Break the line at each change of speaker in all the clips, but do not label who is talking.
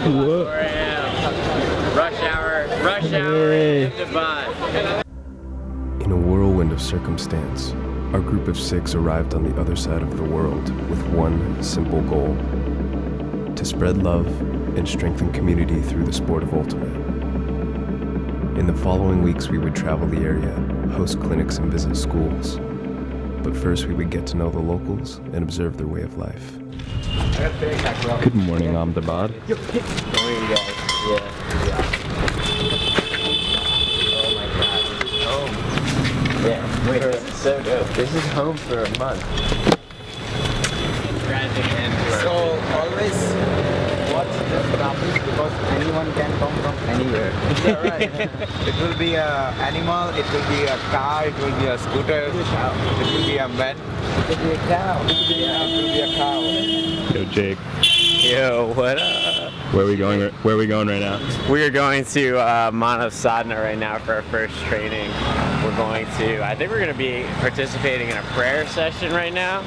What?
4 a.m. Rush hour in Ahmedabad.
In a whirlwind of circumstance, our group of 6 arrived on the other side of the world with one simple goal: to spread love and strengthen community through the sport of ultimate. In the following weeks, we would travel the area, host clinics and visit schools. But first, we would get to know the locals and observe their way of life.
Good morning, Ahmedabad.
Yeah. Oh my god, this is home. Yeah, wait, this is so dope. This is home for a month.
So always watch the traffic because anyone can come from anywhere. Is that right? It will be an animal, it will be a car, it will be a scooter, it will be a man, it will be a cow, it will be a cow.
Yo, Jake.
Yo, what up?
Where are we going right now?
We are going to Manav Sadhana right now for our first training. I think we're going to be participating in a prayer session right now.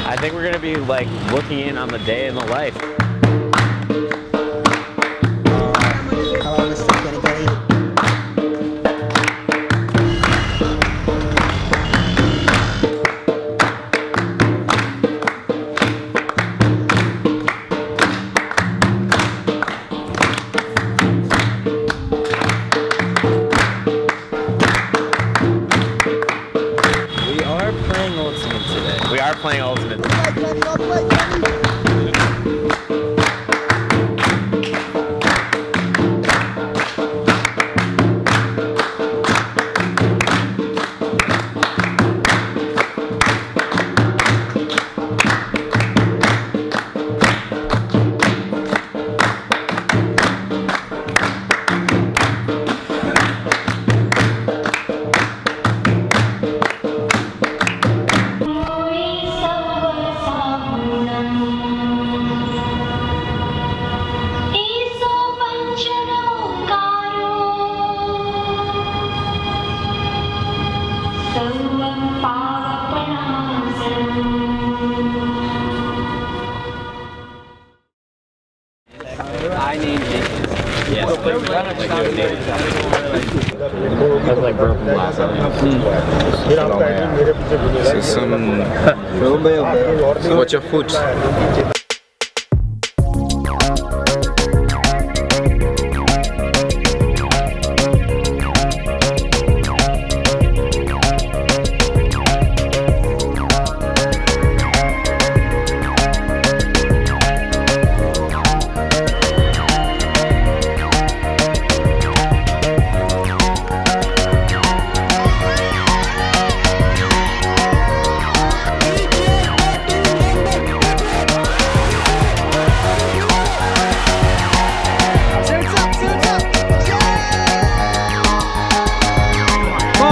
I think we're going to be like looking in on the day in the life.
Hello, Mr. Kenny.
We are playing Ultimate. I named it. Yes. That's like broken glass.
So what's your food?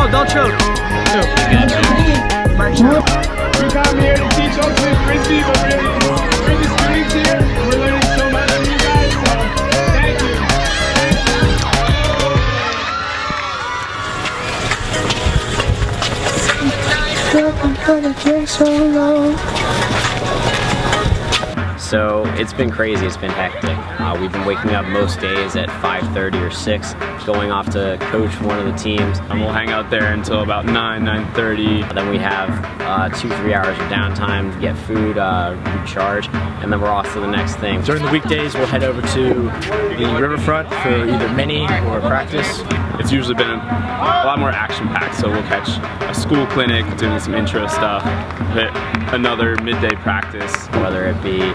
Don't choke.
We come here to teach ultimate frisbee, but we're the students here. We're learning so much from you guys, so thank you.
So it's been crazy, it's been hectic. We've been waking up most days at 5:30 or 6, going off to coach one of the teams.
And we'll hang out there until about 9:30.
Then we have 2-3 hours of downtime to get food, recharge, and then we're off to the next thing.
During the weekdays, we'll head over to the riverfront for either mini or practice.
It's usually been a lot more action-packed, so we'll catch a school clinic, doing some intro stuff, hit another midday practice.
Whether it be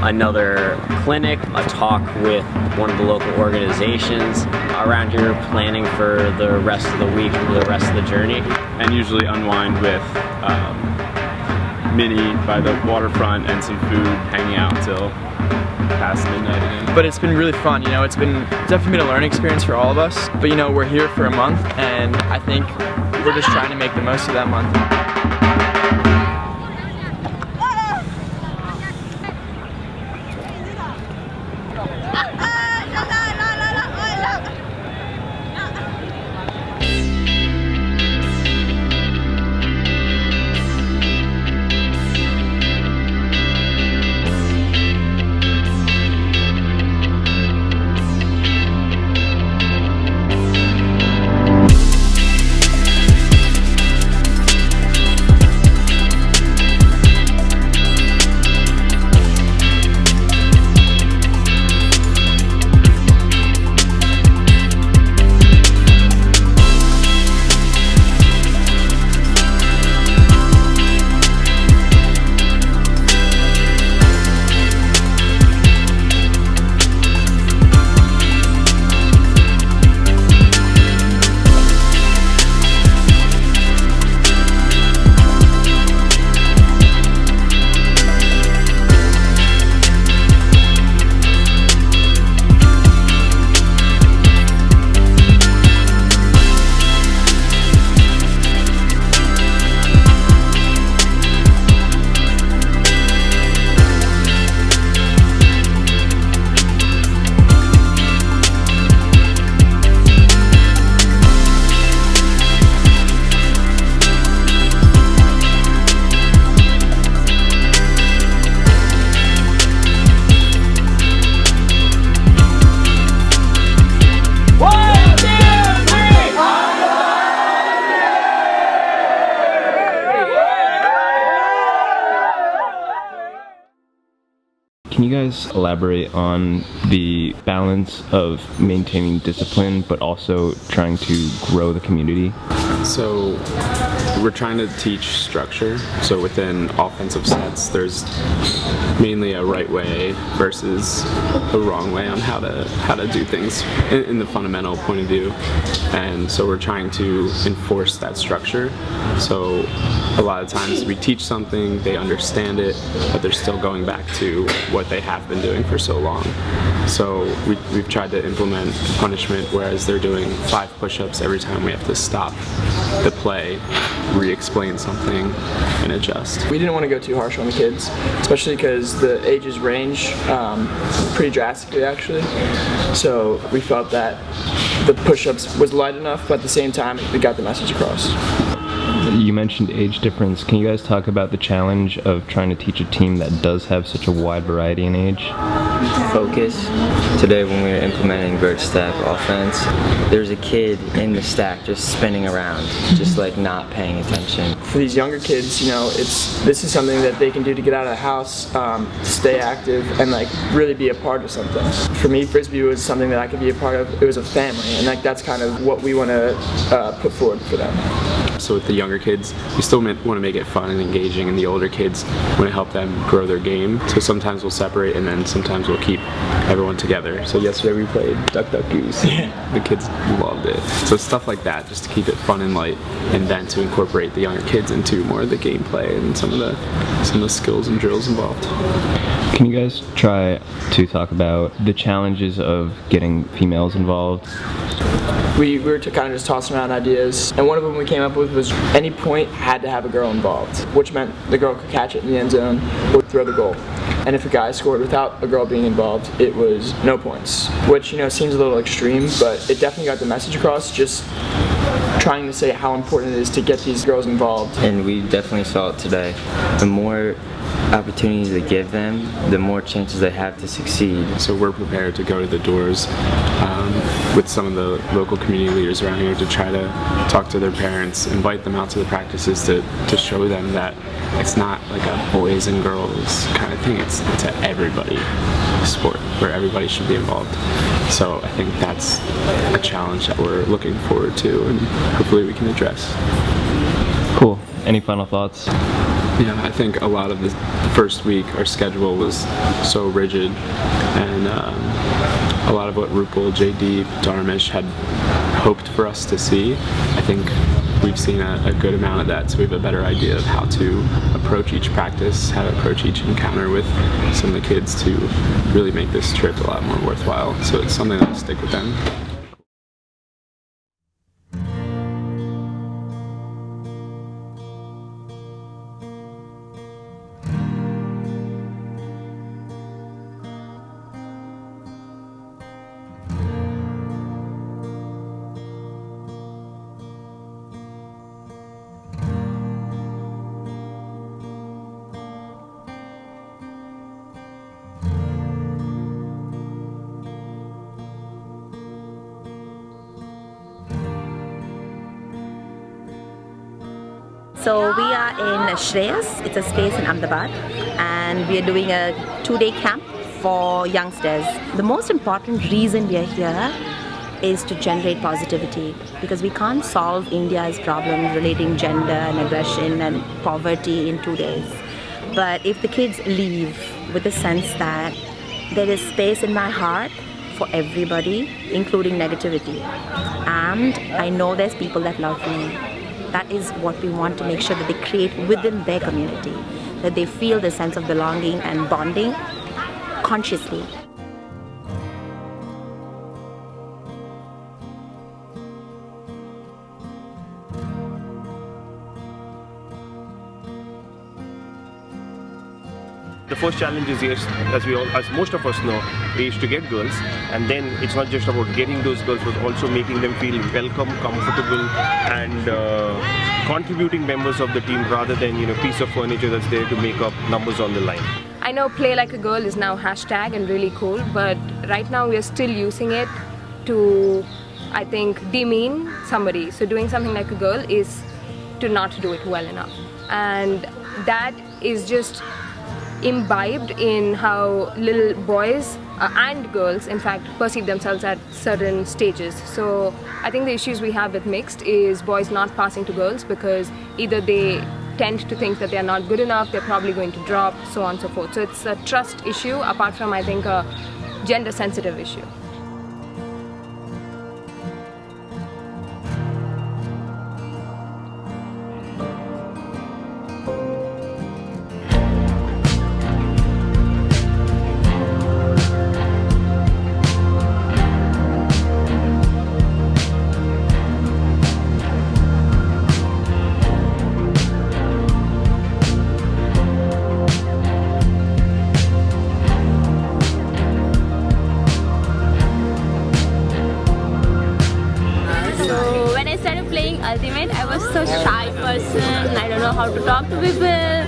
another clinic, a talk with one of the local organizations around here, planning for the rest of the week, the rest of the journey.
And usually unwind with mini by the waterfront and some food, hanging out until past midnight again.
But it's been really fun, you know, it's definitely been a learning experience for all of us. But you know, we're here for a month, and I think we're just trying to make the most of that month.
Can you guys elaborate on the balance of maintaining discipline but also trying to grow the community?
So we're trying to teach structure. So within offensive sets, there's mainly a right way versus a wrong way on how to do things in the fundamental point of view. And so we're trying to enforce that structure. So a lot of times we teach something, they understand it, but they're still going back to what they have been doing for so long. So we've tried to implement punishment, whereas they're doing 5 push-ups every time we have to stop the play, re-explain something, and adjust.
We didn't want to go too harsh on the kids, especially because the ages range pretty drastically actually. So we felt that the push-ups was light enough, but at the same time we got the message across.
You mentioned age difference. Can you guys talk about the challenge of trying to teach a team that does have such a wide variety in age?
Focus. Today when we were implementing vert stack offense, there's a kid in the stack just spinning around, just like not paying attention.
For these younger kids, you know, this is something that they can do to get out of the house, stay active, and like really be a part of something. For me, Frisbee was something that I could be a part of. It was a family, and like that's kind of what we want to put forward for them.
So with the younger kids, we still want to make it fun and engaging, and the older kids want to help them grow their game. So sometimes we'll separate, and then sometimes we'll keep everyone together. So yesterday we played Duck Duck Goose. The kids loved it. So stuff like that, just to keep it fun and light, and then to incorporate the younger kids into more of the gameplay and some of the skills and drills involved.
Can you guys try to talk about the challenges of getting females involved?
We were kind of just tossing around ideas, and one of them we came up with was any point had to have a girl involved, which meant the girl could catch it in the end zone or throw the goal. And if a guy scored without a girl being involved, it was no points, which, you know, seems a little extreme, but it definitely got the message across, just trying to say how important it is to get these girls involved.
And we definitely saw it today. The more opportunities they give them, the more chances they have to succeed.
So we're prepared to go to the doors with some of the local community leaders around here to try to talk to their parents, invite them out to the practices to show them that it's not like a boys and girls kind of thing, it's a everybody sport where everybody should be involved. So I think that's a challenge that we're looking forward to, and hopefully we can address.
Cool. Any final thoughts?
Yeah, I think a lot of the first week our schedule was so rigid, and a lot of what Rupal, JD, Dharmesh had hoped for us to see, I think we've seen a good amount of that, so we have a better idea of how to approach each practice, how to approach each encounter with some of the kids to really make this trip a lot more worthwhile. So it's something that'll stick with them.
So we are in Shreyas, it's a space in Ahmedabad, and we are doing a 2-day camp for youngsters. The most important reason we are here is to generate positivity, because we can't solve India's problems relating gender and aggression and poverty in 2 days. But if the kids leave with the sense that there is space in my heart for everybody, including negativity, and I know there's people that love me, that is what we want to make sure that they create within their community, that they feel the sense of belonging and bonding consciously.
The first challenge is, yes, as most of us know, is to get girls, and then it's not just about getting those girls, but also making them feel welcome, comfortable, and contributing members of the team rather than piece of furniture that's there to make up numbers on the line.
I know play like a girl is now hashtag and really cool, but right now we are still using it to, I think, demean somebody. So doing something like a girl is to not do it well enough, and that is just imbibed in how little boys and girls in fact perceive themselves at certain stages. So I think the issues we have with mixed is boys not passing to girls because either they tend to think that they are not good enough, they're probably going to drop, so on and so forth. So it's a trust issue apart from, I think, a gender sensitive issue.
Ultimate, I was so shy person, I don't know how to talk to people,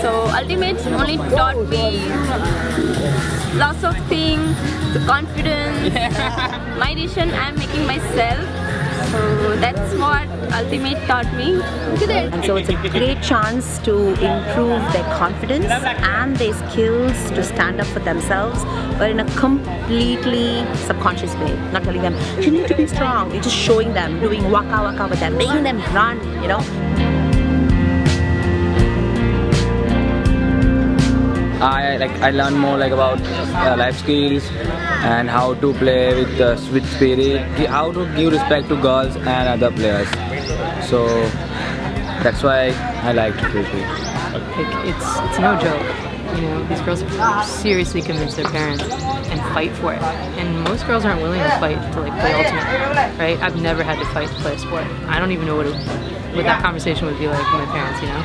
so Ultimate only taught me lots of things, the confidence, my decision I'm making myself, so that's what Ultimate taught me.
And so it's a great chance to improve their confidence and their skills to stand up for themselves, but in a completely subconscious way. Not telling them, you need to be strong. You're just showing them, doing waka waka with them, making them run, you know.
I learned more about life skills and how to play with spirit, how to give respect to girls and other players. So that's why I liked frisbee.
It's no joke. You know, these girls have seriously convinced their parents and fight for it. And most girls aren't willing to fight to play ultimate, right? I've never had to fight to play a sport. I don't even know what that conversation would be like with my parents, you know?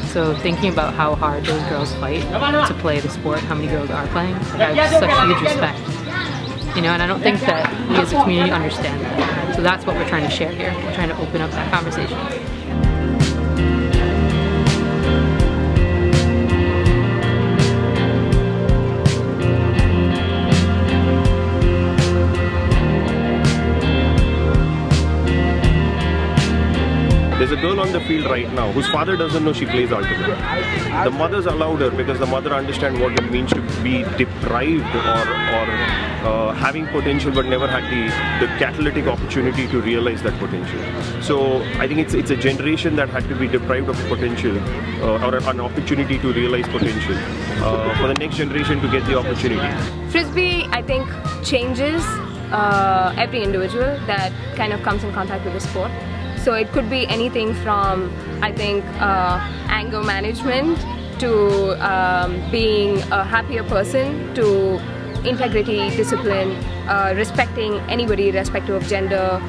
So thinking about how hard those girls fight to play the sport, how many girls are playing, I have such huge respect. You know, and I don't think that we as a community understand that. So that's what we're trying to share here. We're trying to open up that conversation.
There's a girl on the field right now whose father doesn't know she plays ultimate. The mother's allowed her because the mother understands what it means to be deprived or having potential but never had the catalytic opportunity to realize that potential. So I think it's a generation that had to be deprived of potential or an opportunity to realize potential for the next generation to get the opportunity.
Frisbee, I think, changes every individual that kind of comes in contact with the sport. So it could be anything from, I think, anger management to being a happier person to integrity, discipline, respecting anybody irrespective of gender,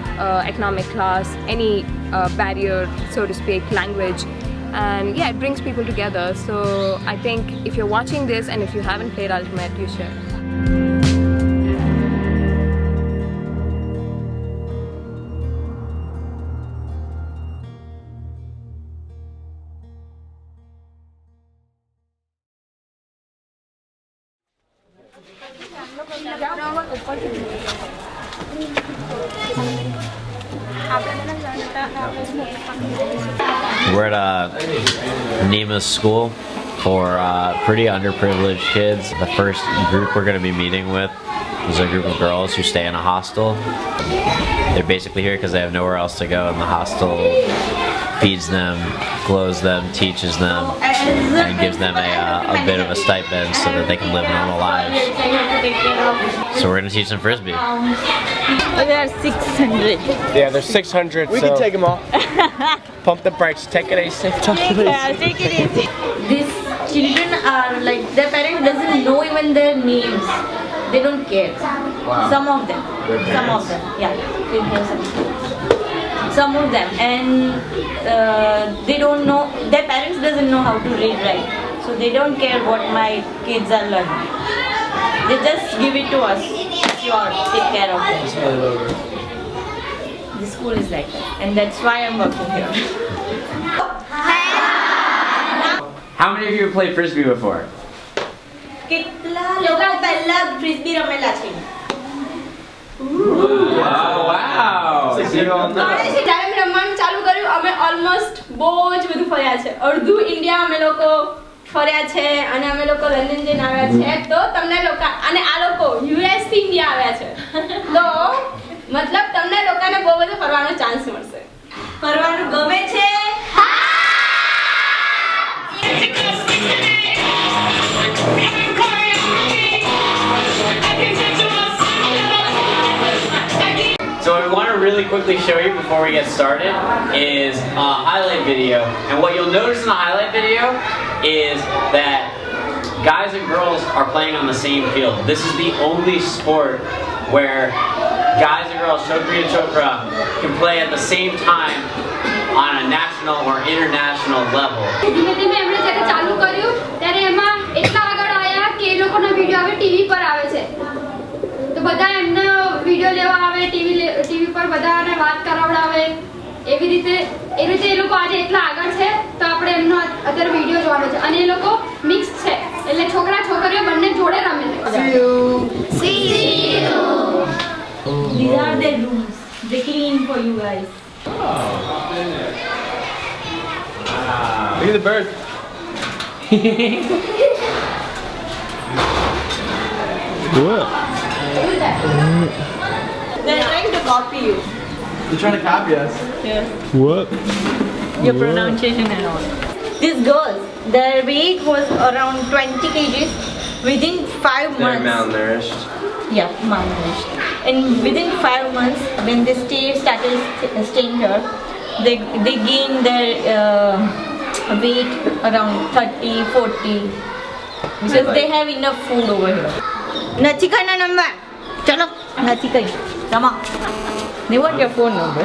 economic class, any barrier, so to speak, language. And yeah, it brings people together. So I think if you're watching this and if you haven't played Ultimate, you should.
We're at Nima's school for pretty underprivileged kids. The first group we're going to be meeting with is a group of girls who stay in a hostel. They're basically here because they have nowhere else to go, and the hostel feeds them, clothes them, teaches them, and gives them a bit of a stipend so that they can live normal lives. So we're going to teach them Frisbee.
There are 600.
Yeah, there's 600. We can take them all. Pump the brakes, take it easy.
Yeah, take it easy. These children are their parents doesn't know even their names. They don't care. Wow. Some of them. Yeah. You have some of them, and they don't know. Their parents doesn't know how to read, right? So they don't care what my kids are learning. They just give it to us. Sure, take care of them. The school is like that, and that's why I'm working here.
How many of you have played Frisbee before? Wow!
ચાલુ કર્યું અમે almost બહુ જ બધું ફર્યા છે અડધું India અમે લોકો ફર્યા છે અને અમે લોકો લંડન જઈને આવ્યા છે તો તમને લોકો અને આ લોકો યુએસ થી ઇન્ડિયા આવ્યા છે તો મતલબ તમને લોકોને બહુ બધું ફરવાનો ચાન્સ મળશે ફરવાનું ગમે છે
So what we want to really quickly show you before we get started is a highlight video. And what you'll notice in the highlight video is that guys and girls are playing on the same field. This is the only sport where guys and girls, chokri and chokra, can play at the same time on a national or international level.
ધીમે એમણે જ્યારે ચાલુ કર્યું ત્યારે એમાં એટલા આગળ આવ્યા કે એ લોકોનો વિડિયો હવે ટીવી પર આવે છે તો બધા એમનો વિડિયો લેવા આવે ટીવી પર બધાને વાત કરાવડાવે એવી રીતે એ લોકો આજે એટલા આગળ છે તો આપણે એમનો અત્યારે વિડિયો જોવાનો છે અને એ લોકો મિક્સ છે એટલે છોકરા છોકરીઓ બંને જોડે રમે છે
See you. These are the rooms. They clean for you guys.
Look at the bird. What?
They're trying to copy you.
They're trying to copy us.
Yes.
What?
Your pronunciation and all.
These girls, their weight was around 20 kgs within 5 months.
They're malnourished.
Yeah, malnourished. And within 5 months, when they started staying here, they gained their weight around 30, 40 because they have enough food over here. Nachika na number. Chalo, Nachika. Come on. They want your phone number.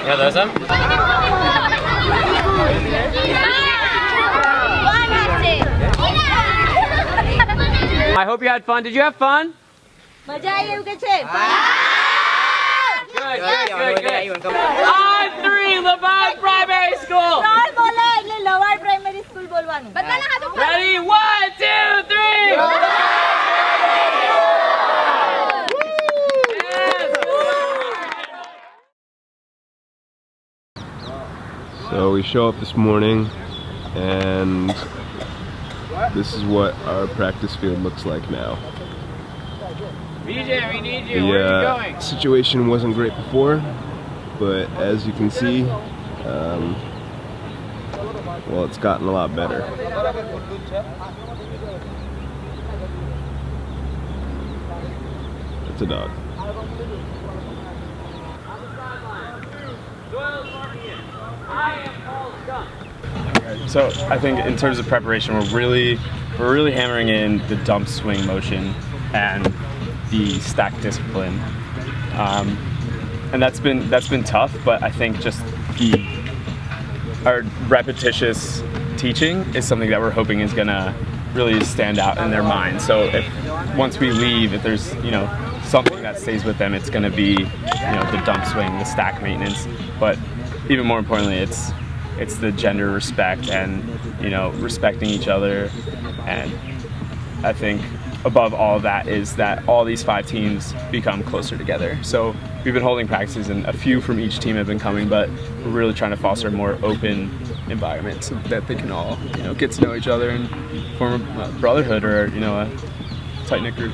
Yeah, there's them. I hope you had fun. Did you have fun?
મજા આવી એવું કે છે
Good. On 3, Levant Primary School.
ત્રણ બોલે એટલે Lavad primary school બોલવાનું બધાના હાથ ઉપર
Ready? 1, 2, 3.
So we show up this morning and this is what our practice field looks like now.
BJ, we need you. Where are you going?
Situation wasn't great before, but as you can see, well, it's gotten a lot better. It's a dog.
So I think in terms of preparation, we're really hammering in the dump swing motion and the stack discipline, and that's been tough. But I think just our repetitious teaching is something that we're hoping is gonna really stand out in their mind. So if once we leave, if there's something that stays with them, it's gonna be the dump swing, the stack maintenance. But even more importantly, it's the gender respect and respecting each other. And I think above all of that is that all these 5 teams become closer together. So we've been holding practices and a few from each team have been coming, but we're really trying to foster a more open environment so that they can all get to know each other and form a brotherhood or a tight-knit group.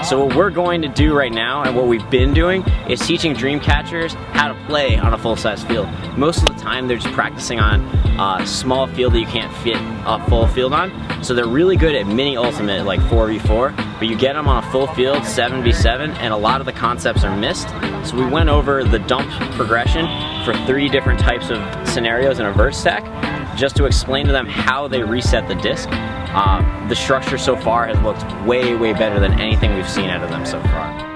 So what we're going to do right now, and what we've been doing, is teaching dream catchers how to play on a full-size field. Most of the time they're just practicing on a small field that you can't fit a full field on. So they're really good at mini ultimate, like 4v4, but you get them on a full field, 7v7, and a lot of the concepts are missed. So we went over the dump progression for 3 different types of scenarios in a vert stack, just to explain to them how they reset the disc. The structure so far has looked way, way better than anything we've seen out of them so far.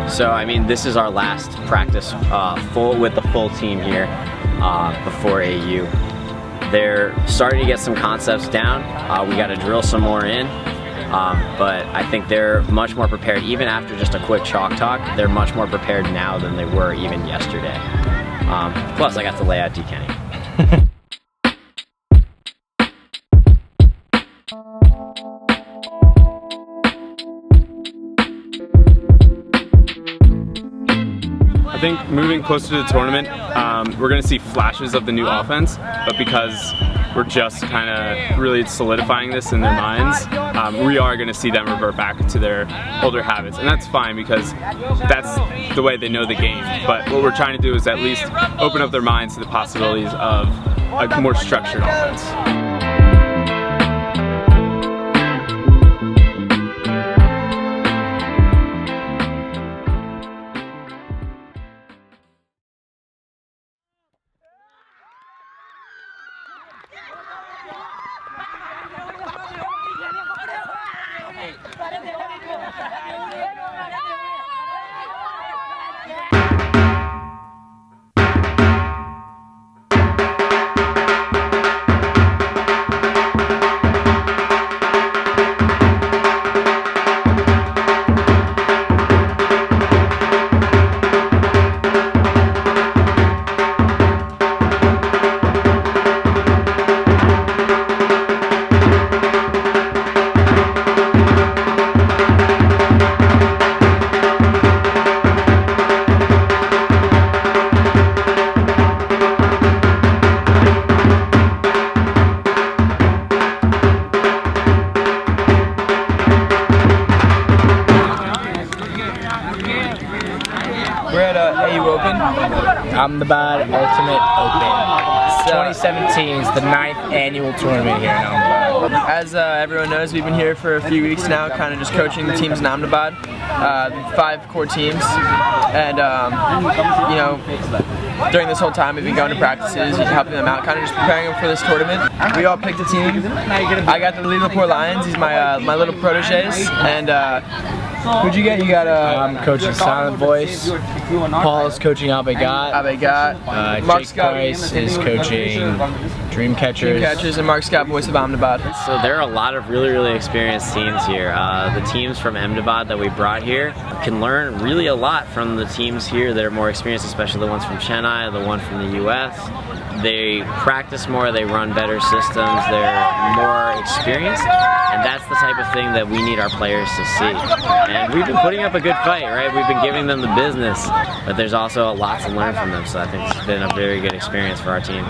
So I mean, this is our last practice with the full team here before AU. They're starting to get some concepts down. We got to drill some more in, but I think they're much more prepared. Even after just a quick chalk talk, they're much more prepared now than they were even yesterday. Plus, I got to lay out D. Kenny.
I think moving closer to the tournament, we're going to see flashes of the new offense, but because we're just kind of really solidifying this in their minds, we are going to see them revert back to their older habits, and that's fine because that's the way they know the game. But what we're trying to do is at least open up their minds to the possibilities of a more structured offense.
Ahmedabad Ultimate Open. 2017 is the 9th annual tournament here in Ahmedabad.
As everyone knows, we've been here for a few weeks now, kind of just coaching the teams in Ahmedabad, 5 core teams, and you know, during this whole time we've been going to practices, helping them out, kind of just preparing them for this tournament. We all picked a team. I got to lead the Poor Lions. He's my little proteges, and who'd you get? You got
I'm coaching Silent Voice. Paul's coaching Ahmedabad.
Mark
Jake
Scott
Price is coaching Dreamcatchers.
And Mark Scott, voice of Ahmedabad.
So there are a lot of really, really experienced teams here. The teams from Ahmedabad that we brought here can learn really a lot from the teams here that are more experienced, especially the ones from Chennai, the one from the US. They practice more, they run better systems, they're more experienced, and that's the type of thing that we need our players to see. And we've been putting up a good fight, right? We've been giving them the business, but there's also a lot to learn from them, so I think it's been a very good experience for our team.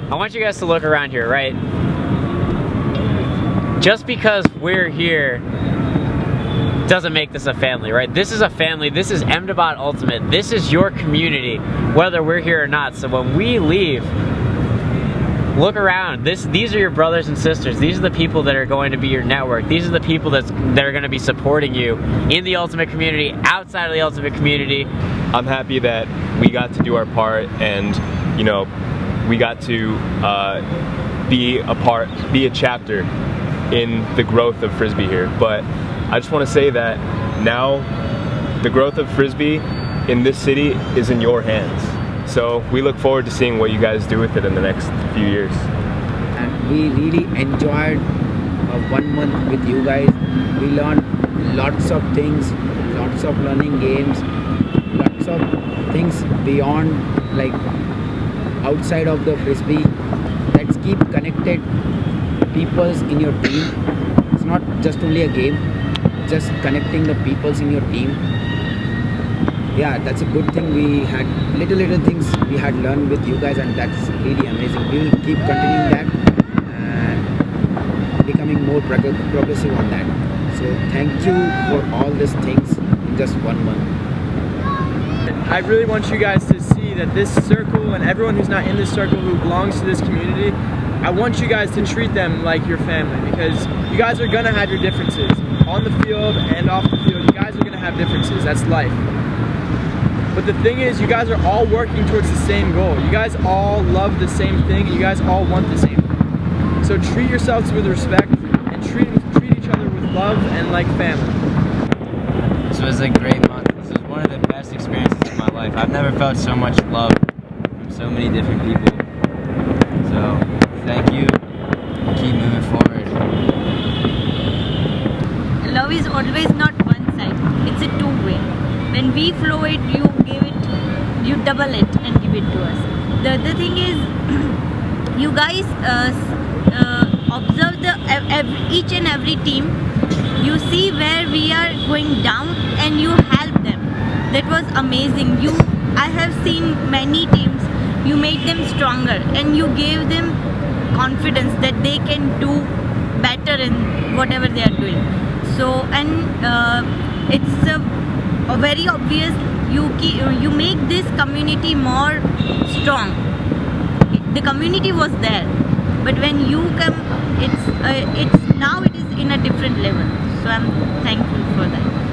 I want you guys to look around here, right? Just because we're here doesn't make this a family, right? This is a family. This is Ahmedabad Ultimate. This is your community, whether we're here or not. So when we leave, look around. These are your brothers and sisters. These are the people that are going to be your network. These are the people that are going to be supporting you in the Ultimate community, outside of the Ultimate community.
I'm happy that we got to do our part, and you know, we got to be a chapter in the growth of Frisbee here. But I just want to say that now the growth of Frisbee in this city is in your hands. So we look forward to seeing what you guys do with it in the next few years.
And we really enjoyed 1 month with you guys. We learned lots of things, lots of learning games, lots of things beyond, like outside of the Frisbee. Let's keep connected peoples in your team. It's not just only a game, just connecting the peoples in your team. Yeah, that's a good thing. We had little things we had learned with you guys, and that's really amazing. We will keep continuing that and becoming more progressive on that. So thank you for all these things in just 1 month.
I really want you guys to see that this circle and everyone who's not in this circle who belongs to this community, I want you guys to treat them like your family, because you guys are gonna have your differences on the field and off the field. You guys are gonna have differences. That's life. But the thing is, you guys are all working towards the same goal. You guys all love the same thing, and you guys all want the same thing. So treat yourselves with respect and treat each other with love and like family.
This was a great month. This was one of the best experiences of my life. I've never felt so much love from so many different people. So thank you. Keep moving forward.
Love is always not one side. It's a two-way. When we flow it, you give it, you double it and give it to us. The other thing is, you guys observe each and every team. You see where we are going down and you help them. That was amazing. I have seen many teams. You made them stronger and you gave them confidence that they can do better in whatever they are doing. So, and it's very obvious. You make this community more strong. The community was there, but when you come, it's now it is in a different level. So I'm thankful for that.